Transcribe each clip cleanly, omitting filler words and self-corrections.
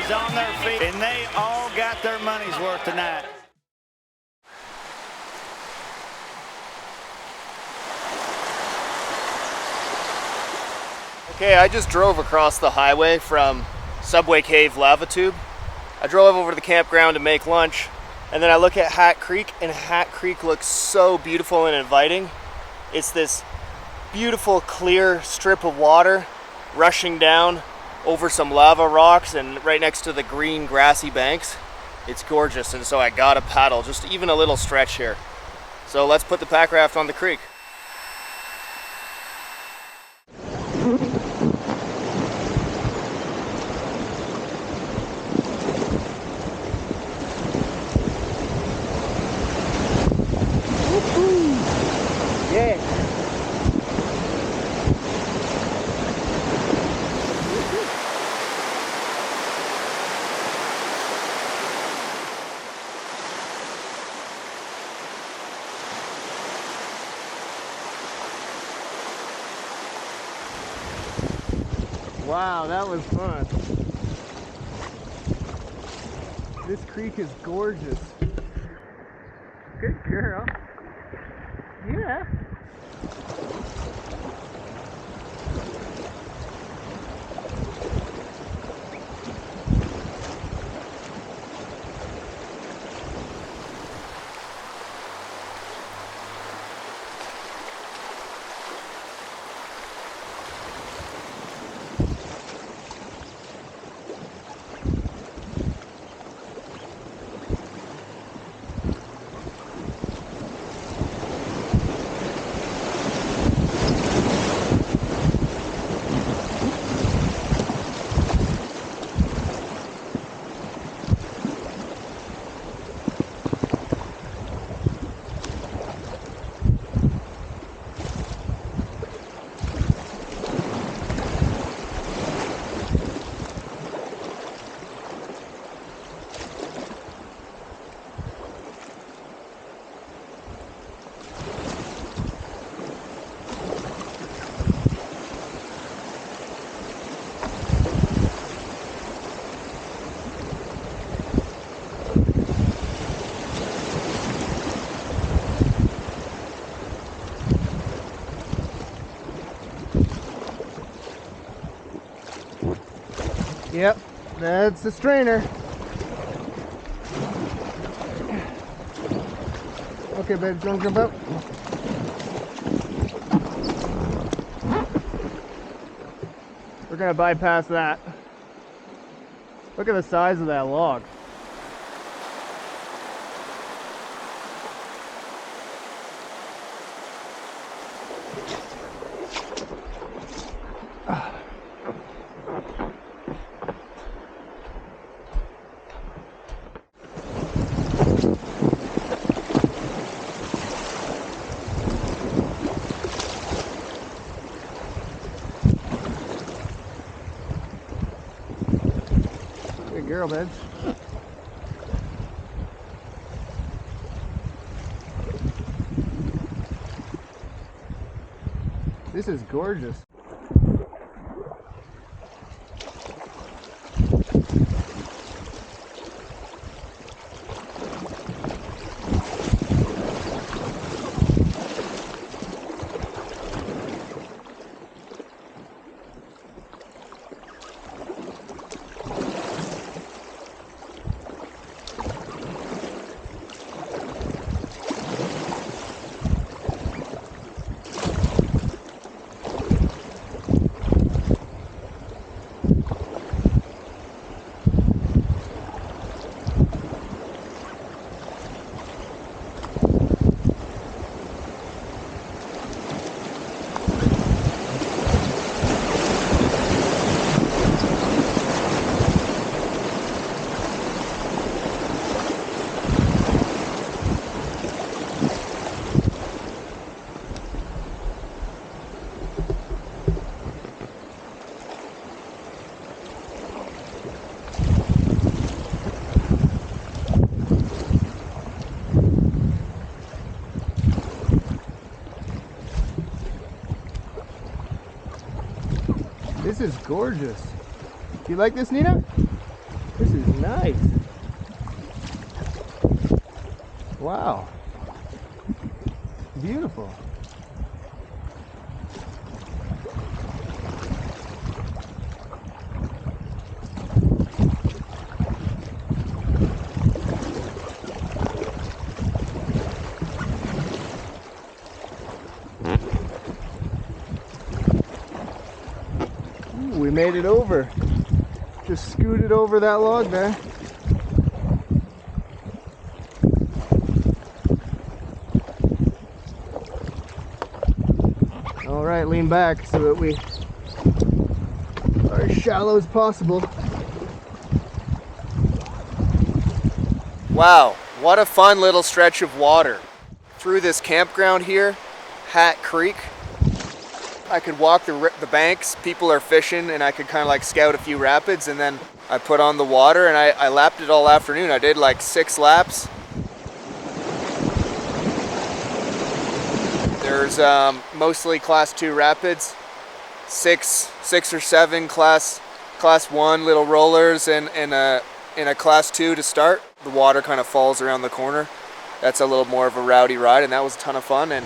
Everybody's on their feet, and they all got their money's worth tonight. Okay, I just drove across the highway from Subway Cave Lava Tube. I drove over to the campground to make lunch, and then I look at Hat Creek, and Hat Creek looks so beautiful and inviting. It's this beautiful, clear strip of water rushing down over some lava rocks and right next to the green, grassy banks. It's gorgeous, and so I gotta paddle, just even a little stretch here. So let's put the pack raft on the creek. Yeah. Wow, that was fun. This creek is gorgeous. Good girl. Yeah. Yep, that's the strainer. Okay, babe, don't jump out. We're gonna bypass that. Look at the size of that log. Good girl, babe. This is gorgeous. This is gorgeous. You like this, Nina? This is nice. Wow. Beautiful. Ooh, we made it over. Just scooted over that log there. All right, lean back so that we are as shallow as possible. Wow, what a fun little stretch of water. Through this campground here, Hat Creek. I could walk the banks, people are fishing, and I could kind of like scout a few rapids, and then I put on the water and I lapped it all afternoon. I did like 6 laps. There's mostly class 2 rapids, six or 7 class 1 little rollers, and a class 2 to start. The water kind of falls around the corner. That's a little more of a rowdy ride, and that was a ton of fun. And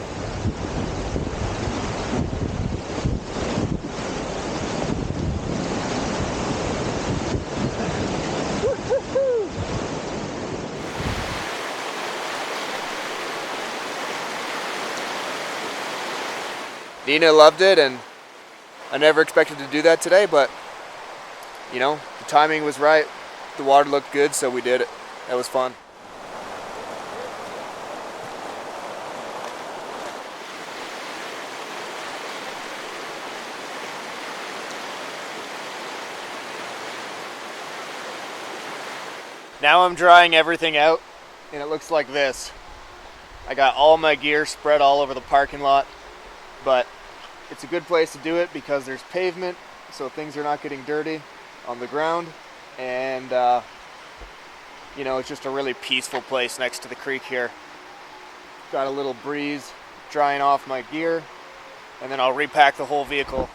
Nina loved it, and I never expected to do that today, but you know, the timing was right. The water looked good, so we did it. That was fun. Now I'm drying everything out, and it looks like this. I got all my gear spread all over the parking lot, but it's a good place to do it because there's pavement, so things are not getting dirty on the ground, and you know, it's just a really peaceful place next to the creek here. Got a little breeze drying off my gear, and then I'll repack the whole vehicle